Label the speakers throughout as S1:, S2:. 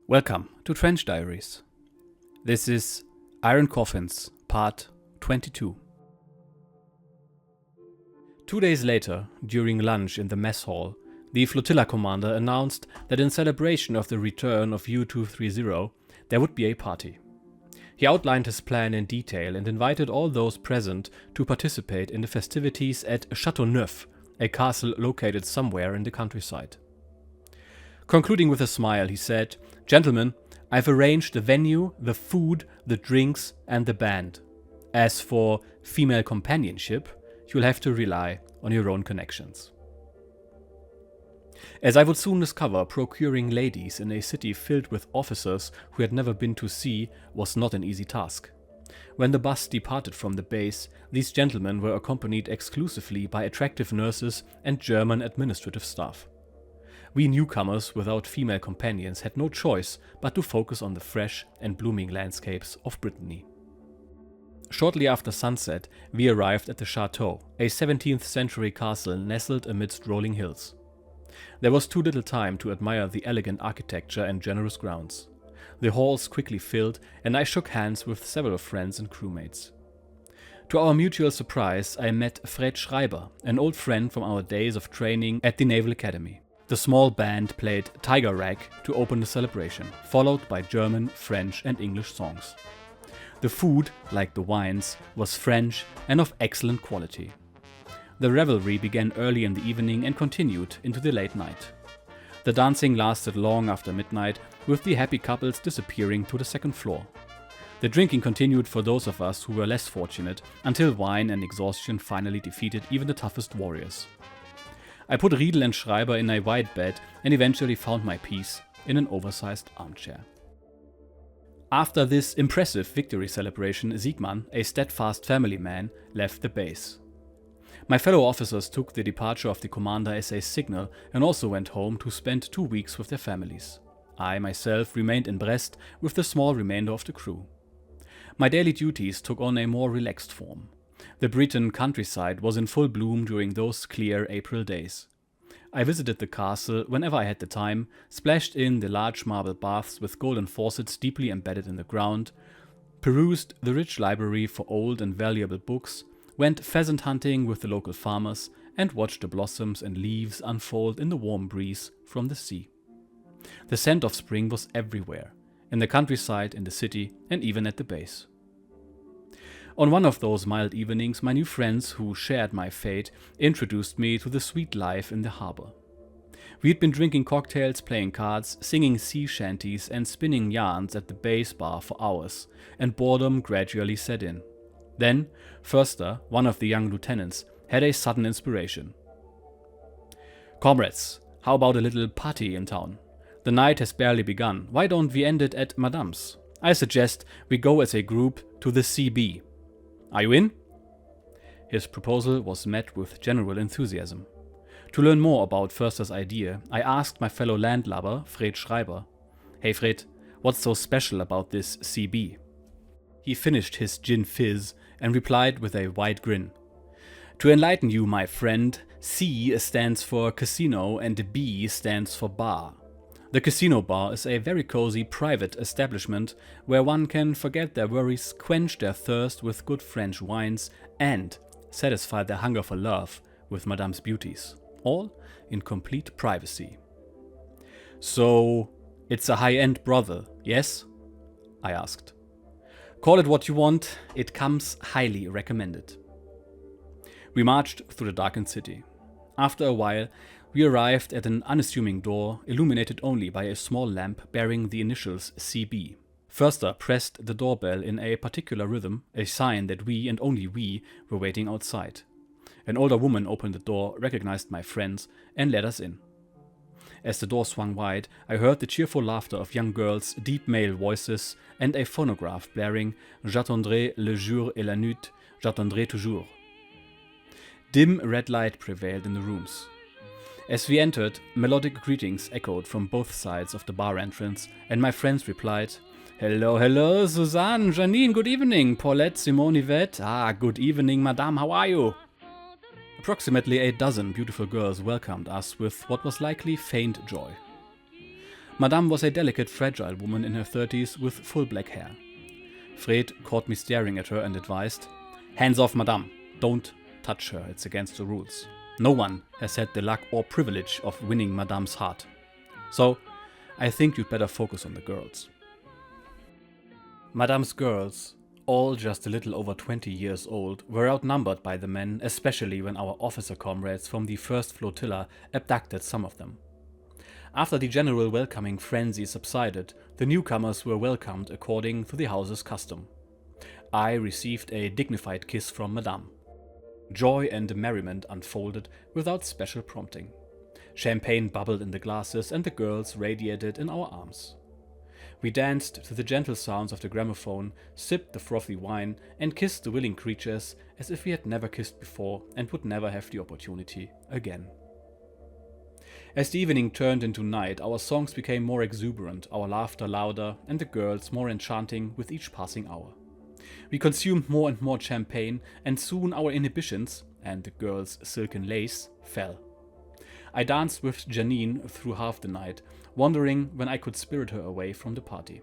S1: Welcome to Trench Diaries. This is Iron Coffins, part 22. 2 days later, during lunch in the mess hall, the flotilla commander announced that in celebration of the return of U-230, there would be a party. He outlined his plan in detail and invited all those present to participate in the festivities at Château, a castle located somewhere in the countryside. Concluding with a smile, he said, "Gentlemen, I've arranged the venue, the food, the drinks, and the band. As for female companionship, you'll have to rely on your own connections." As I would soon discover, procuring ladies in a city filled with officers who had never been to sea was not an easy task. When the bus departed from the base, these gentlemen were accompanied exclusively by attractive nurses and German administrative staff. We newcomers without female companions had no choice but to focus on the fresh and blooming landscapes of Brittany. Shortly after sunset, we arrived at the Château, a 17th century castle nestled amidst rolling hills. There was too little time to admire the elegant architecture and generous grounds. The halls quickly filled, and I shook hands with several friends and crewmates. To our mutual surprise, I met Fred Schreiber, an old friend from our days of training at the Naval Academy. The small band played Tiger Rag to open the celebration, followed by German, French and English songs. The food, like the wines, was French and of excellent quality. The revelry began early in the evening and continued into the late night. The dancing lasted long after midnight, with the happy couples disappearing to the second floor. The drinking continued for those of us who were less fortunate, until wine and exhaustion finally defeated even the toughest warriors. I put Riedel and Schreiber in a wide bed and eventually found my peace in an oversized armchair. After this impressive victory celebration, Siegmann, a steadfast family man, left the base. My fellow officers took the departure of the commander as a signal and also went home to spend 2 weeks with their families. I myself remained in Brest with the small remainder of the crew. My daily duties took on a more relaxed form. The Breton countryside was in full bloom during those clear April days. I visited the castle whenever I had the time, splashed in the large marble baths with golden faucets deeply embedded in the ground, perused the rich library for old and valuable books, went pheasant hunting with the local farmers, and watched the blossoms and leaves unfold in the warm breeze from the sea. The scent of spring was everywhere, in the countryside, in the city, and even at the base. On one of those mild evenings, my new friends who shared my fate introduced me to the sweet life in the harbor. We had been drinking cocktails, playing cards, singing sea shanties, and spinning yarns at the base bar for hours, and boredom gradually set in. Then, Förster, one of the young lieutenants, had a sudden inspiration. "Comrades, how about a little party in town? The night has barely begun. Why don't we end it at Madame's? I suggest we go as a group to the CB. Are you in?" His proposal was met with general enthusiasm. To learn more about Förster's idea, I asked my fellow landlubber, Fred Schreiber, "Hey Fred, what's so special about this CB?" He finished his gin fizz and replied with a wide grin. "To enlighten you, my friend, C stands for casino and B stands for bar. The casino bar is a very cozy private establishment where one can forget their worries, quench their thirst with good French wines, and satisfy their hunger for love with Madame's beauties, all in complete privacy." "So, it's a high-end brothel, yes?" I asked. "Call it what you want, it comes highly recommended." We marched through the darkened city. After a while, we arrived at an unassuming door, illuminated only by a small lamp bearing the initials CB. Förster pressed the doorbell in a particular rhythm, a sign that we, and only we, were waiting outside. An older woman opened the door, recognized my friends, and let us in. As the door swung wide, I heard the cheerful laughter of young girls, deep male voices, and a phonograph blaring "J'attendrai le jour et la nuit, j'attendrai toujours." Dim red light prevailed in the rooms. As we entered, melodic greetings echoed from both sides of the bar entrance, and my friends replied, "Hello, hello, Suzanne, Janine, good evening, Paulette, Simone, Yvette, good evening, madame, how are you?" Approximately a dozen beautiful girls welcomed us with what was likely feigned joy. Madame was a delicate, fragile woman in her 30s with full black hair. Fred caught me staring at her and advised, "Hands off, Madame. Don't touch her, it's against the rules. No one has had the luck or privilege of winning Madame's heart. So, I think you'd better focus on the girls." Madame's girls, all just a little over 20 years old, were outnumbered by the men, especially when our officer comrades from the first flotilla abducted some of them. After the general welcoming frenzy subsided, the newcomers were welcomed according to the house's custom. I received a dignified kiss from Madame. Joy and merriment unfolded without special prompting. Champagne bubbled in the glasses and the girls radiated in our arms. We danced to the gentle sounds of the gramophone, sipped the frothy wine, and kissed the willing creatures as if we had never kissed before and would never have the opportunity again. As the evening turned into night, our songs became more exuberant, our laughter louder, and the girls more enchanting with each passing hour. We consumed more and more champagne, and soon our inhibitions, and the girls' silken lace, fell. I danced with Janine through half the night, wondering when I could spirit her away from the party.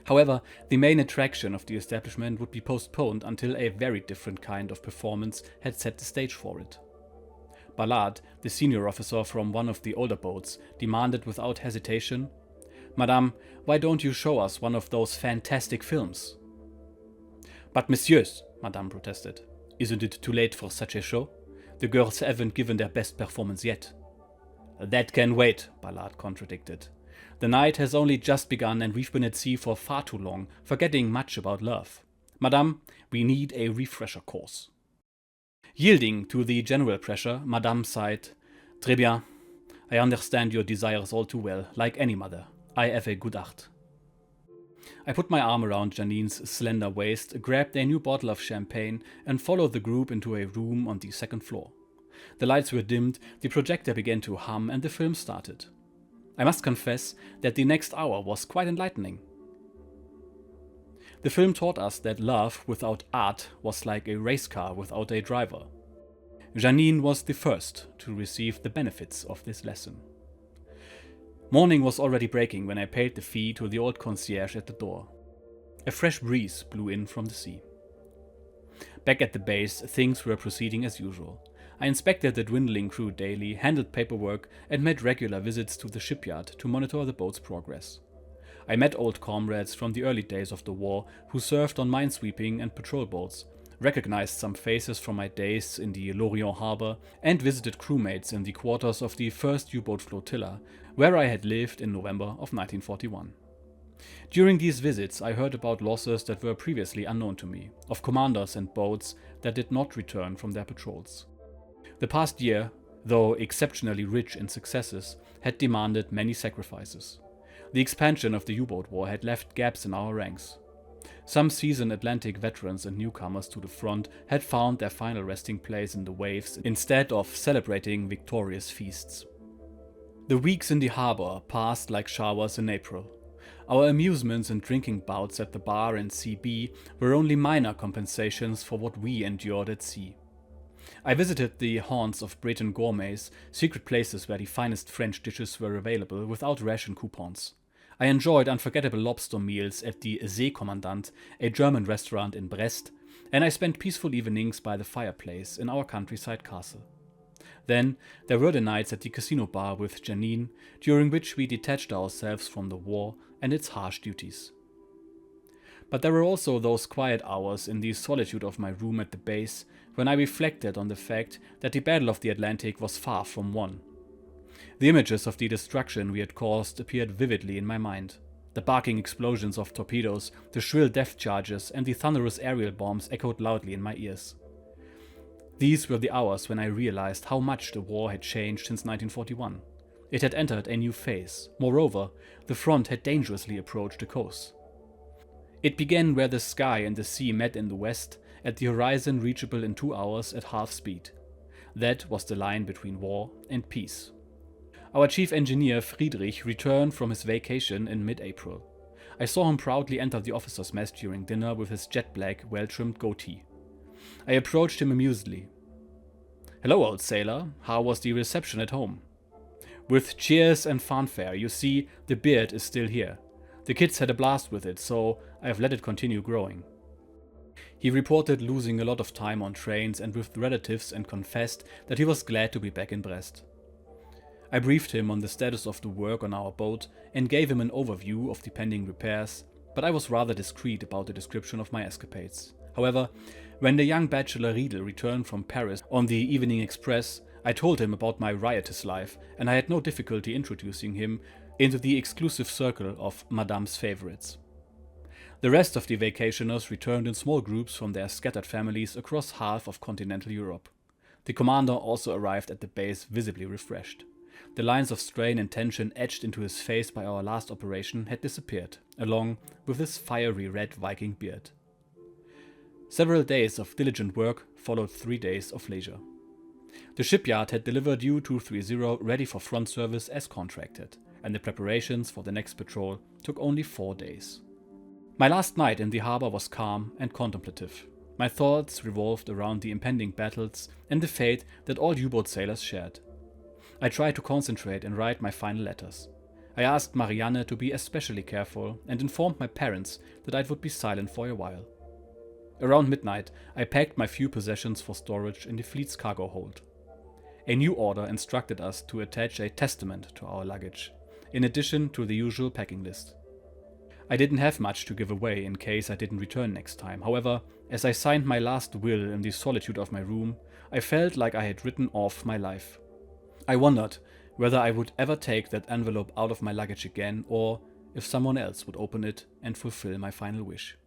S1: However, the main attraction of the establishment would be postponed until a very different kind of performance had set the stage for it. Ballard, the senior officer from one of the older boats, demanded without hesitation, "Madame, why don't you show us one of those fantastic films?" "But messieurs," Madame protested, "isn't it too late for such a show? The girls haven't given their best performance yet." "That can wait," Ballard contradicted. "The night has only just begun and we've been at sea for far too long, forgetting much about love. Madame, we need a refresher course." Yielding to the general pressure, Madame sighed, "Très bien. I understand your desires all too well, like any mother. I have a good heart." I put my arm around Janine's slender waist, grabbed a new bottle of champagne, and followed the group into a room on the second floor. The lights were dimmed, the projector began to hum, and the film started. I must confess that the next hour was quite enlightening. The film taught us that love without art was like a race car without a driver. Janine was the first to receive the benefits of this lesson. Morning was already breaking when I paid the fee to the old concierge at the door. A fresh breeze blew in from the sea. Back at the base, things were proceeding as usual. I inspected the dwindling crew daily, handled paperwork, and made regular visits to the shipyard to monitor the boat's progress. I met old comrades from the early days of the war who served on minesweeping and patrol boats, recognized some faces from my days in the Lorient harbor, and visited crewmates in the quarters of the first U-boat flotilla, where I had lived in November of 1941. During these visits, I heard about losses that were previously unknown to me, of commanders and boats that did not return from their patrols. The past year, though exceptionally rich in successes, had demanded many sacrifices. The expansion of the U-boat war had left gaps in our ranks. Some seasoned Atlantic veterans and newcomers to the front had found their final resting place in the waves instead of celebrating victorious feasts. The weeks in the harbor passed like showers in April. Our amusements and drinking bouts at the bar and CB were only minor compensations for what we endured at sea. I visited the haunts of Breton gourmets, secret places where the finest French dishes were available without ration coupons. I enjoyed unforgettable lobster meals at the Seekommandant, a German restaurant in Brest, and I spent peaceful evenings by the fireplace in our countryside castle. Then there were the nights at the casino bar with Janine, during which we detached ourselves from the war and its harsh duties. But there were also those quiet hours in the solitude of my room at the base when I reflected on the fact that the Battle of the Atlantic was far from won. The images of the destruction we had caused appeared vividly in my mind. The barking explosions of torpedoes, the shrill depth charges, and the thunderous aerial bombs echoed loudly in my ears. These were the hours when I realized how much the war had changed since 1941. It had entered a new phase. Moreover, the front had dangerously approached the coast. It began where the sky and the sea met in the west, at the horizon reachable in 2 hours at half speed. That was the line between war and peace. Our chief engineer Friedrich returned from his vacation in mid-April. I saw him proudly enter the officers' mess during dinner with his jet-black, well-trimmed goatee. I approached him amusedly. "Hello, old sailor. How was the reception at home?" With cheers and fanfare, you see, the beard is still here. The kids had a blast with it, so I've let it continue growing. He reported losing a lot of time on trains and with relatives and confessed that he was glad to be back in Brest. I briefed him on the status of the work on our boat and gave him an overview of the pending repairs, but I was rather discreet about the description of my escapades. However, when the young bachelor Riedel returned from Paris on the evening express, I told him about my riotous life, and I had no difficulty introducing him into the exclusive circle of Madame's favorites. The rest of the vacationers returned in small groups from their scattered families across half of continental Europe. The commander also arrived at the base visibly refreshed. The lines of strain and tension etched into his face by our last operation had disappeared, along with his fiery red Viking beard. Several days of diligent work followed 3 days of leisure. The shipyard had delivered U-230 ready for front service as contracted, and the preparations for the next patrol took only 4 days. My last night in the harbor was calm and contemplative. My thoughts revolved around the impending battles and the fate that all U-boat sailors shared. I tried to concentrate and write my final letters. I asked Marianne to be especially careful and informed my parents that I would be silent for a while. Around midnight, I packed my few possessions for storage in the fleet's cargo hold. A new order instructed us to attach a testament to our luggage, in addition to the usual packing list. I didn't have much to give away in case I didn't return next time. However, as I signed my last will in the solitude of my room, I felt like I had written off my life. I wondered whether I would ever take that envelope out of my luggage again, or if someone else would open it and fulfill my final wish.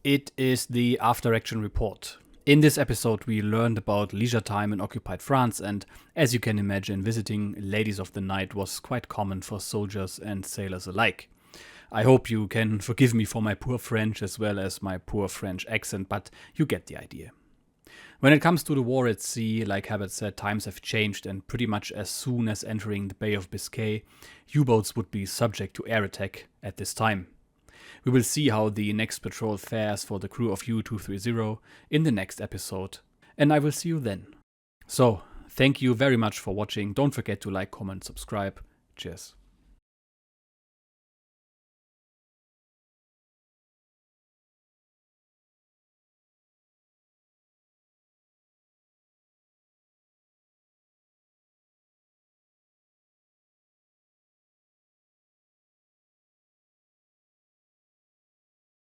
S1: It is the After Action Report. In this episode we learned about leisure time in occupied France, and as you can imagine, visiting ladies of the night was quite common for soldiers and sailors alike. I hope you can forgive me for my poor French as well as my poor French accent, but you get the idea. When it comes to the war at sea, like Herbert said, times have changed, and pretty much as soon as entering the Bay of Biscay, U-boats would be subject to air attack at this time. We will see how the next patrol fares for the crew of U-230 in the next episode, and I will see you then. So, thank you very much for watching. Don't forget to like, comment, subscribe. Cheers.